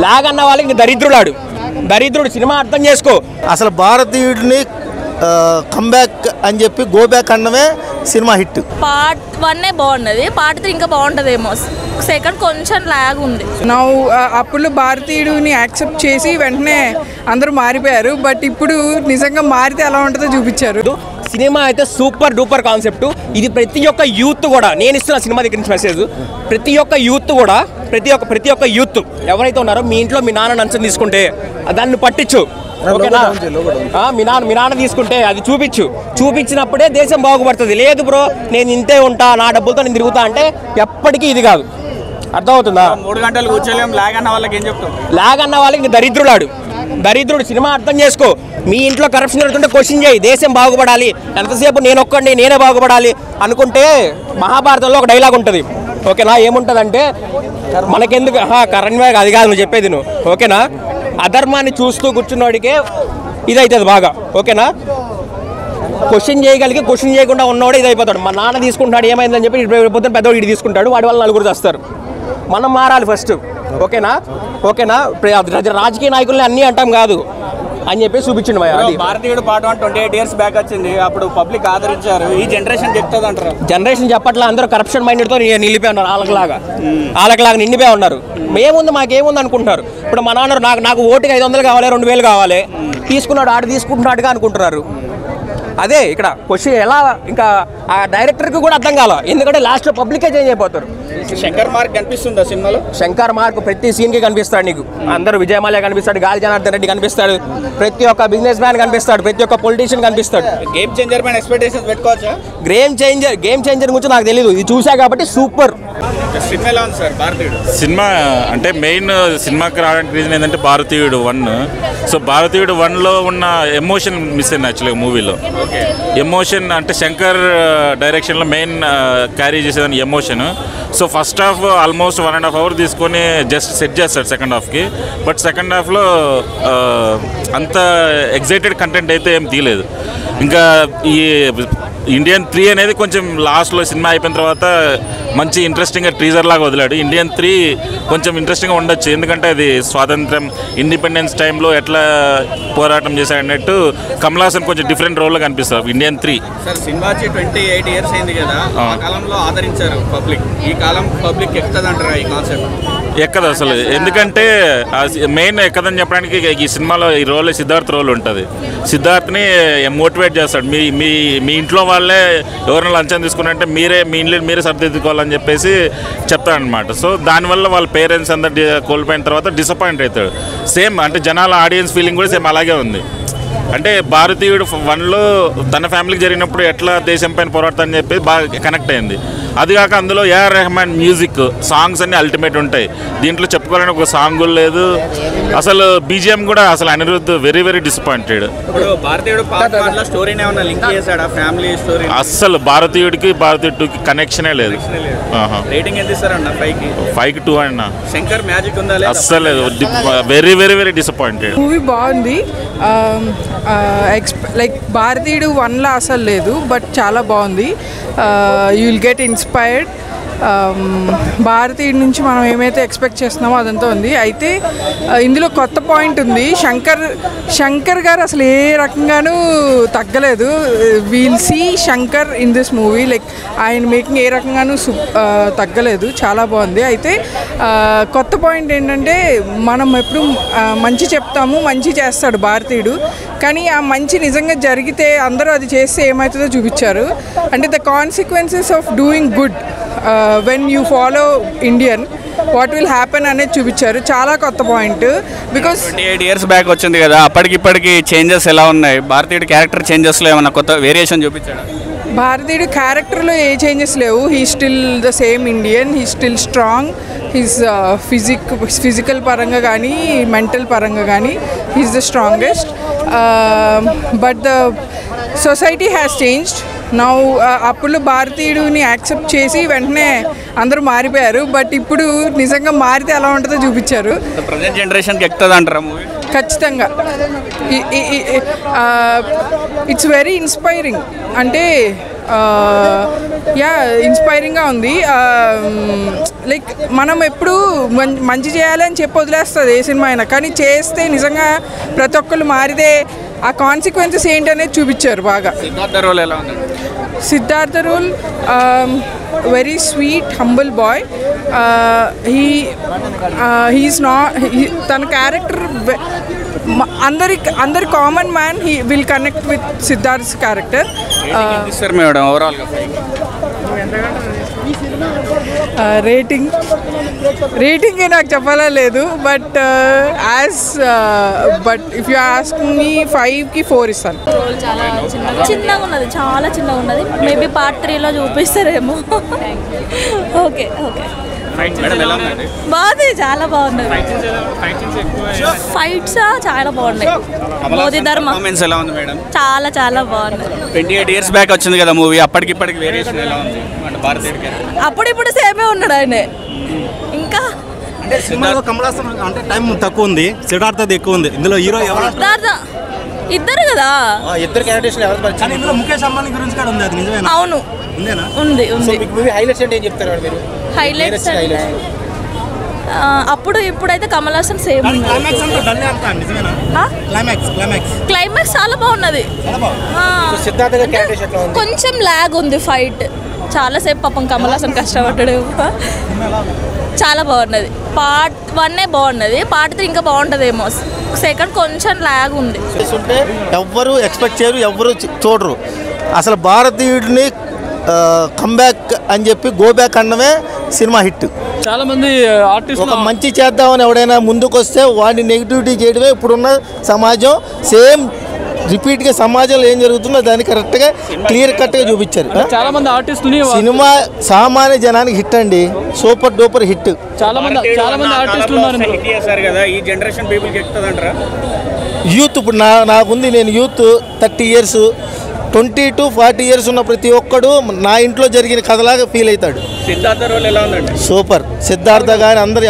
Log అన్న వాళ్ళకి దరిద్రులాడు, దరిద్రుడు. సినిమా అర్థం చేసుకో. అసలు భారతీయుడిని కమ్బ్యాక్ అని చెప్పి గో బ్యాక్ అనడమే సినిమా హిట్. పార్ట్ 1 బాగున్నది, పార్ట్ 3 ఇంకా బాగుంటుందేమో. సెకండ్ కొంచెం లాగ్ ఉంది. అప్పుడు భారతీయుడిని యాక్సెప్ట్ చేసి వెంటనే అందరూ మారిపోయారు. బట్ ఇప్పుడు నిజంగా మారితే ఎలా ఉంటుందో చూపించారు. సినిమా అయితే సూపర్ డూపర్ కాన్సెప్ట్. ఇది ప్రతి ఒక్క యూత్ కూడా, నేను ఇస్తున్న సినిమా దగ్గర నుంచి మెసేజ్, ప్రతి ఒక్క యూత్ కూడా, ప్రతి ఒక్క యూత్ ఎవరైతే ఉన్నారో మీ ఇంట్లో మీ నాన్న నంచం తీసుకుంటే దాన్ని పట్టించు, ఓకేనా? మీ నాన్న తీసుకుంటే అది చూపించినప్పుడే దేశం బాగుపడుతుంది. లేదు బ్రో నేను ఇంతే ఉంటా, నా డబ్బులతో నేను తిరుగుతా అంటే ఎప్పటికీ ఇది కాదు. అర్థమవుతుందా? 3 గంటలు కూర్చోలేం. లాగ్ అన్న వాళ్ళకి ఏం చెప్తాం? లాగ్ అన్న వాళ్ళకి దరిద్రులాడు, దరిద్రుడు. సినిమా అర్థం చేసుకో. మీ ఇంట్లో కరప్షన్ జరుగుతుంటే క్వశ్చన్ చేయి. దేశం బాగుపడాలి, ఎంతసేపు నేనే బాగుపడాలి అనుకుంటే మహాభారతంలో ఒక డైలాగ్ ఉంటుంది, ఓకేనా? ఏముంటుందంటే మనకెందుకు కరణ్ అది కాదు నువ్వు చెప్పేది నువ్వు, ఓకేనా? అధర్మాన్ని చూస్తూ కూర్చున్నవాడికే ఇదవుతుంది బాగా, ఓకేనా? క్వశ్చన్ చేయకుండా ఉన్నవాడు ఇది అయిపోతాడు. మా నాన్న తీసుకుంటున్నాడు ఏమైందని చెప్పి పొద్దున్న పెద్దవాడు ఇటు తీసుకుంటాడు, వాడి వల్ల నలుగురు చేస్తారు. మనం మారాలి ఫస్ట్, ఓకేనా? రాజకీయ నాయకుల్ని అన్నీ అంటాం కాదు అని చెప్పి చూపించండి. భారతీయుడు పార్ట్ 1 28 years బ్యాక్ వచ్చింది, అప్పుడు పబ్లిక్ ఆదరించారు. ఈ జనరేషన్ చెప్తుంది అంటారు. జనరేషన్ చెప్పట్లా, అందరూ కరప్షన్ మైండ్తో నిలిపి ఉన్నారు. వాళ్ళకిలాగా నిండిపోయి ఉన్నారు. మేముంది మాకేముంది అనుకుంటున్నారు. ఇప్పుడు మా నాన్న నాకు ఓటుకి 500 కావాలి, 2000 కావాలి, తీసుకుంటున్నాడుగా అనుకుంటున్నారు. అదే ఇక్కడ క్వశ్చన్ ఎలా, ఇంకా ఆ డైరెక్టర్కి కూడా అర్థం కాల, ఎందుకంటే లాస్ట్లో పబ్లికే చేంజ్ అయిపోతారు. శంకర్ మార్క్ కనిపిస్తుందా సినిమాలో? శంకర్ మార్క్ ప్రతి సీన్కి కనిపిస్తాడు నీకు. అందరూ విజయమాల్య కనిపిస్తాడు, గాలి జనార్దన్ రెడ్డి కనిపిస్తాడు, ప్రతి ఒక్క బిజినెస్ మ్యాన్ కనిపిస్తాడు, ప్రతి ఒక్క పొలిటీషియన్ కనిపిస్తాడు. గేమ్ చేంజర్ పైన ఎక్స్పెక్టేషన్స్ పెట్టుకోవచ్చా? గేమ్ చేంజర్ గురించి నాకు తెలియదు, ఇది చూసా కాబట్టి సూపర్. సినిమా ఎలా ఉంది సార్ భారతీయుడు? సినిమా అంటే మెయిన్ సినిమాకి రావడానికి రీజన్ ఏంటంటే భారతీయుడు 1. సో భారతీయుడు 1లో ఉన్న ఎమోషన్ మిస్ అయింది యాక్చువల్గా మూవీలో. ఎమోషన్ అంటే శంకర్ డైరెక్షన్లో మెయిన్ క్యారీ చేసేదాన్ని emotion. So first half almost 1.5 hours తీసుకొని జస్ట్ సెట్ చేస్తాడు సెకండ్ హాఫ్కి. బట్ సెకండ్ హాఫ్లో అంత ఎగ్జైటెడ్ కంటెంట్ అయితే ఏం తీయలేదు. ఇంకా ఈ ఇండియన్ 3 అనేది కొంచెం లాస్ట్లో సినిమా అయిపోయిన తర్వాత మంచి ఇంట్రెస్టింగ్గా టీజర్ లాగా వదిలాడు. ఇండియన్ 3 కొంచెం ఇంట్రెస్టింగ్గా ఉండొచ్చు, ఎందుకంటే అది స్వాతంత్రం ఇండిపెండెన్స్ టైంలో ఎట్లా పోరాటం చేశాడన్నట్టు కమల్ హాసన్ కొంచెం డిఫరెంట్ రోల్లో కనిపిస్తారు ఇండియన్ 3. సార్ సినిమా 28 years అయింది కదా, ఆ కాలంలో ఆదరించారు పబ్లిక్, ఈ కాలం పబ్లిక్ ఎక్కుతుంది అంటారా ఈ కాన్సెప్ట్? ఎక్కదు అసలు, ఎందుకంటే మెయిన్ ఎక్కదని చెప్పడానికి ఈ సినిమాలో ఈ రోల్ సిద్ధార్థ్ రోల్ ఉంటుంది. సిద్ధార్థ్ని మోటివేట్ చేస్తాడు, మీ ఇంట్లో వాళ్ళే ఎవరైనా లంచం తీసుకున్నారంటే మీ ఇంట్లో మీరే సర్దిద్దుకోవాలని చెప్పేసి చెప్తాడనమాట. సో దానివల్ల వాళ్ళ పేరెంట్స్ అందరు కోల్పోయిన తర్వాత డిసప్పాయింట్ అవుతాడు. సేమ్ అంటే జనాల ఆడియన్స్ ఫీలింగ్ కూడా సేమ్ అలాగే ఉంది. అంటే భారతీయుడు 1లో తన ఫ్యామిలీకి జరిగినప్పుడు ఎట్లా దేశం పైన పోరాడతా అని చెప్పి బాగా కనెక్ట్ అయింది. అది కాక అందులో ఏఆర్ రెహమాన్ మ్యూజిక్ సాంగ్స్ అన్నీ అల్టిమేట్ ఉంటాయి. దీంట్లో చెప్పుకోవాలని ఒక సాంగ్ లేదు, అసలు బీజిఎం కూడా అసలు అనిరుద్ధ్ వెరీ డిసప్పాయింటెడ్. అస్సలు భారతీయుడికి భారతీయుడు 2కి కనెక్షనే లేదు. 5కి 2 అన్న. శంకర్ మ్యాజిక్ ఉందా? అస్సలు వెరీ డిసప్పాయింటెడ్. మూవీ బాగుంది, లైక్ భారతీయుడు 1లా అసలు లేదు, బట్ చాలా బాగుంది. You will get inspired. భారతీయుడి నుంచి మనం ఏమైతే ఎక్స్పెక్ట్ చేస్తున్నామో అదంతా ఉంది. అయితే ఇందులో కొత్త పాయింట్ ఉంది, శంకర్ గారు అసలు ఏ రకంగానూ తగ్గలేదు. We'll see Shankar in this movie, like ఆయన మేకింగ్ ఏ రకంగానూ తగ్గలేదు, చాలా బాగుంది. అయితే కొత్త పాయింట్ ఏంటంటే మనం ఎప్పుడు మంచి చెప్తాము, మంచి చేస్తాడు భారతీయుడు, కానీ ఆ మంచి నిజంగా జరిగితే అందరూ అది చేస్తే ఏమవుతుందో చూపించారు. అంటే the consequences of doing good when you follow Indian what will happen అనేది చూపించారు. చాలా కొత్త పాయింట్. బికాస్ 28 years బ్యాక్ వచ్చింది కదా, అప్పటికిప్పటికి చేంజెస్ ఎలా ఉన్నాయి? భారతీయుడు క్యారెక్టర్ చేంజెస్లో ఏమన్నా కొత్త వేరియేషన్ చూపించాడు? భారతీయుడు క్యారెక్టర్లో ఏ చేంజెస్ లేవు. He still the same Indian, he still strong. He's physical పరంగా కానీ మెంటల్ పరంగా కానీ he's the strongest. But the society has changed now. అప్పుడు భారతీయుడిని యాక్సెప్ట్ చేసి వెంటనే అందరూ మారిపోయారు. బట్ ఇప్పుడు నిజంగా మారితే ఎలా ఉంటుందో చూపించారు. ప్రజెంట్ జనరేషన్కి ఎక్కుతుంది అంటారా మూవీ? ఖచ్చితంగా ఇట్స్ వెరీ ఇన్స్పైరింగ్. అంటే ఇన్స్పైరింగ్గా ఉంది. లైక్ మనం ఎప్పుడు మంచి చేయాలని చెప్పి వదిలేస్తుంది ఏ సినిమా అయినా, కానీ చేస్తే నిజంగా ప్రతి ఒక్కళ్ళు మారితే ఆ కాన్సిక్వెన్సెస్ ఏంటనేది చూపించారు బాగా. Siddhartha role very sweet humble boy. He is not, తన క్యారెక్టర్ అందరి common man he will connect with Siddharth character. Rating నాకు చెప్పాలా లేదు, but if you ask me 5కి 4 ఇస్తాను. చాలా చిన్నగా ఉన్నది, చాలా చిన్నగా ఉన్నది. మేబీ పార్ట్ 3లో చూపిస్తారేమో. ఓకే ఓకే, బాగుంది, చాలా బాగుంది. ఫైట్స్ చాలా బాగున్నాయి. మోదీ ధర్మ చాలా చాలా బాగుంది. 28 years బ్యాక్ వచ్చింది కదా మూవీ, అప్పటికిప్పటికి వేరియేషన్ ఎలా ఉంది? అప్పుడు సేమే ఉన్నాడు ఆయన. ఇంకా కమలాసన్ అంటే టైం తక్కువ ఉంది, సిద్ధార్థది ఎక్కువ ఉంది. ఇందులో హీరో సిద్ధార్థ ఇద్దరు కదా, ఇద్దరు క్యారెక్టర్స్ ఎవరు? ఇందులో ముఖేష్ అంబానీ గురించి కూడా ఉంది, అది నిజమేనా? అవును ఉంది ఉంది. హైలైట్స్ అంటే ఏం చెప్తారు మీరు? హైలైట్స్ అప్పుడు ఇప్పుడైతే కమల్ హాసన్ సేమ్. క్లైమాక్స్ చాలా బాగున్నది. కొంచెం లాగ్ ఉంది ఫైట్, చాలాసేపు పాపం కమల్ హాసన్ కష్టపడ్డాడు. చాలా బాగున్నది. పార్ట్ 1 బాగున్నది, పార్ట్ 3 ఇంకా బాగుంటుందేమో. సెకండ్ కొంచెం లాగ్ ఉంది. ఎవ్వరు ఎక్స్పెక్ట్ చేయరు, ఎవ్వరు చూడరు. అసలు భారతీయుడిని కమ్బ్యాక్ అని చెప్పి గో బ్యాక్ అనడమే సినిమా హిట్. చాలా మంది ఆర్టిస్ట్ ఒక మంచి చేద్దామని ఎవడైనా ముందుకు వస్తే వాడిని నెగిటివిటీ చేయడమే ఇప్పుడున్న సమాజం. సేమ్ రిపీట్గా సమాజంలో ఏం జరుగుతుందో దాన్ని కరెక్ట్గా క్లియర్ కట్గా చూపించారు. చాలా మంది ఆర్టిస్టులు సినిమా సామాన్య జనానికి హిట్ అండి, సూపర్ డూపర్ హిట్. చాలా మంది ఆర్టిస్టులు ఉన్నారు. ఈ జనరేషన్ పీపుల్కి ఎక్కుతుందంటారా? యూత్ ఇప్పుడు నాకుంది, నేను యూత్ 30 years, 20 to 40 years ఉన్న ప్రతి ఒక్కడు నా ఇంట్లో జరిగిన కథలాగా ఫీల్ అవుతాడు. సిద్ధార్థ రోల్ ఎలా ఉందండి? సూపర్. సిద్ధార్థ గారు అందరు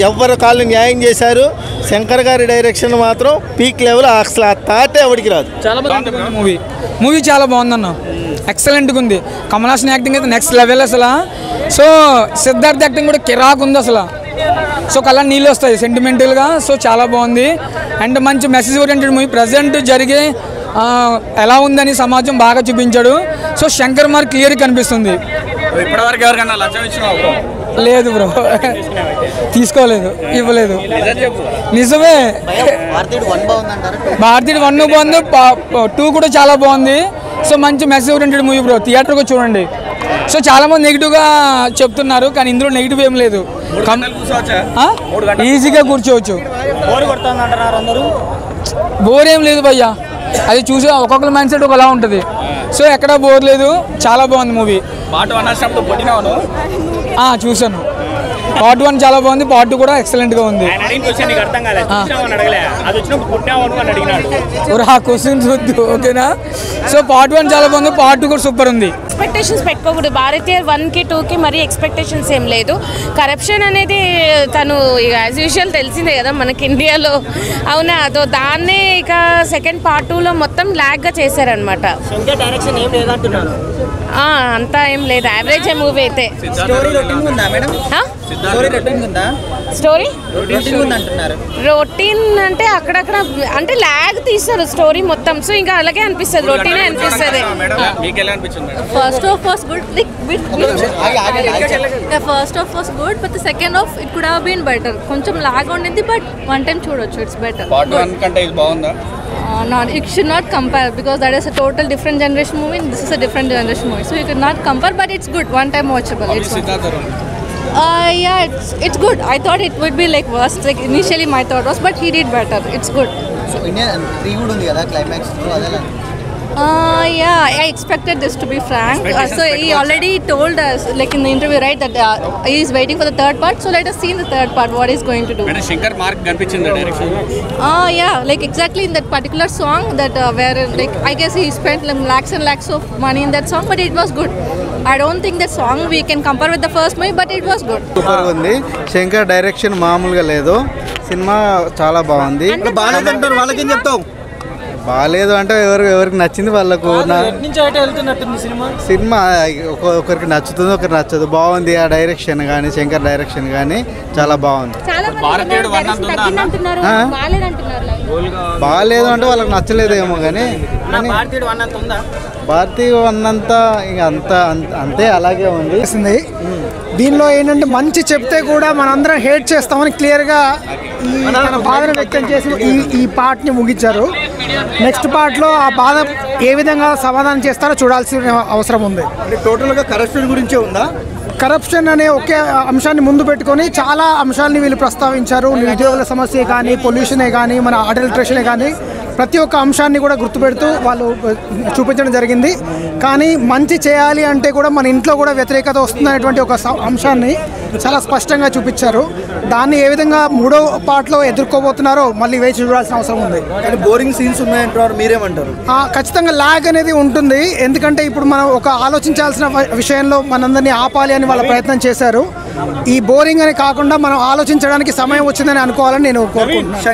ఎవరి కాళ్ళు న్యాయం చేశారు. శంకర్ గారి డైరెక్షన్ మాత్రం పీక్ లెవెల్, అసలు ఆ థాటే ఎవరికి రాదు. చాలా బాగుంది మూవీ చాలా బాగుందన్న, ఎక్సలెంట్గా ఉంది. కమల్ హాసన్ యాక్టింగ్ అయితే నెక్స్ట్ లెవెల్ అసలు. సో సిద్ధార్థ్ యాక్టింగ్ కూడా కిరాక్ ఉంది అసలు. సో కళ్ళ నీళ్ళు వస్తాయి సెంటిమెంటల్గా. సో చాలా బాగుంది అండ్ మంచి మెసేజ్ ఓరియంటెడ్ మూవీ. ప్రజెంట్ జరిగే ఎలా ఉందని సమాజం బాగా చూపించాడు. సో శంకర్ మార్ క్లియర్ కనిపిస్తుంది. లేదు బ్రో, తీసుకోలేదు, ఇవ్వలేదు. నిజమే, భారతీయుడు 1 బాగుంది, 2 కూడా చాలా బాగుంది. సో మంచి మెసేజ్ ఓరియంటెడ్ మూవీ బ్రో, థియేటర్కి చూడండి. సో చాలా మంది నెగిటివ్గా చెప్తున్నారు, కానీ ఇందులో నెగిటివ్ ఏం లేదు, ఈజీగా కూర్చోవచ్చు. బోర్ ఏం లేదు భయ్యా, అది చూసి ఒక్కొక్కరి మైండ్ సెట్ ఒకలా ఉంటుంది. సో ఎక్కడా బోర్ లేదు, చాలా బాగుంది మూవీ. చూశాను. పార్ట్ 1 చాలా బాగుంది, పార్ట్ 2 కూడా ఎక్సలెంట్గా ఉంది. ఆ క్వశ్చన్స్ వద్దు, ఓకేనా? సో పార్ట్ 1 చాలా బాగుంది, పార్ట్ 2 కూడా సూపర్ ఉంది. ఎక్స్పెక్టేషన్స్ పెట్టుకోకూడదు. భారతీయ 1కి 2కి మరీ ఎక్స్పెక్టేషన్స్ ఏం లేదు. కరప్షన్ అనేది తను యాజ్ యూజువల్ తెలిసిందే కదా మనకి ఇండియాలో, అవునా? సో దాన్నే ఇక సెకండ్ పార్ట్ 2లో మొత్తం ల్యాగ్గా చేశారనమాట. అంతా ఏం లేదు, యావరేజ్ మూవీ అయితే. స్టోరీ రొటీన్ అంటే అక్కడక్కడ అంటే ల్యాగ్ తీస్తారు స్టోరీ మొత్తం. సో ఇంకా అలాగే అనిపిస్తుంది, రొటీనే అనిపిస్తుంది. First half was good, first half was good, but the second half it could have been better. కొంచెం లాగ్ ఉండింది, బట్ వన్ టైం చూడొచ్చు, it's better. It should not compare because that is a total different generation movie and this is a different generation movie. So you could not compare, but it's good, one time watchable. It's it's good. I thought it would be like worse. Like initially my thought was, but he did better. It's good. So Indian 3 good undi kada climax adala. I expected this, to be frank. So he already told us, like in the interview, right, that he is waiting for the third part. So let us see in the third part what he's going to do. And Shankar Mark kanpichinda direction. Like exactly in that particular song that where like I guess he spent like lakhs and lakhs of money in that song, but it was good. I don't think the song we can compare with the first movie, but it was good. Super ఉంది. Shankar direction మామూలుగా లేదు. Cinema చాలా బాగుంది. బాగాలేదంటారు, వాళ్ళకేం చెప్తావు? బాగాలేదు అంటే ఎవరికి నచ్చింది వాళ్ళకు. సినిమా ఒకరికి నచ్చుతుంది, ఒకరికి నచ్చదు. బాగుంది ఆ డైరెక్షన్ కానీ, శంకర్ డైరెక్షన్ కానీ చాలా బాగుంది. బాగాలేదు అంటే వాళ్ళకి నచ్చలేదేమో కానీ భారతీయ అన్నంతా ఇంకా అంతే అలాగే ఉంది. దీనిలో ఏంటంటే మంచి చెప్తే కూడా మనందరం హేట్ చేస్తామని క్లియర్గా తన బాధను వ్యక్తం చేసి ఈ పార్ట్ని ముగించారు. నెక్స్ట్ పార్ట్లో ఆ బాధ ఏ విధంగా సమాధానం చేస్తారో చూడాల్సిన అవసరం ఉంది. టోటల్గా కరప్షన్ గురించే ఉందా? కరప్షన్ అనే ఒకే అంశాన్ని ముందు పెట్టుకొని చాలా అంశాలని వీళ్ళు ప్రస్తావించారు. నిరుద్యోగుల సమస్య కానీ, పొల్యూషనే కానీ, మన అడల్ట్రేషనే కానీ ప్రతి ఒక్క అంశాన్ని కూడా గుర్తుపెడుతూ వాళ్ళు చూపించడం జరిగింది. కానీ మంచి చేయాలి అంటే కూడా మన ఇంట్లో కూడా వ్యతిరేకత వస్తుందనేటువంటి ఒక అంశాన్ని చాలా స్పష్టంగా చూపించారు. దాన్ని ఏ విధంగా మూడో పార్ట్లో ఎదుర్కోబోతున్నారో మళ్ళీ వేచి చూడాల్సిన అవసరం ఉంది. బోరింగ్ సీన్స్ ఉన్నాయంటారు, మీరేమంటారు? ఖచ్చితంగా ల్యాగ్ అనేది ఉంటుంది. ఎందుకంటే ఇప్పుడు మనం ఒక ఆలోచించాల్సిన విషయంలో మనందరినీ ఆపాలి అని వాళ్ళ ప్రయత్నం చేశారు. ఈ బోరింగ్ అని కాకుండా మనం ఆలోచించడానికి సమయం వచ్చిందని అనుకోవాలని నేను కోరుకుంటున్నాను.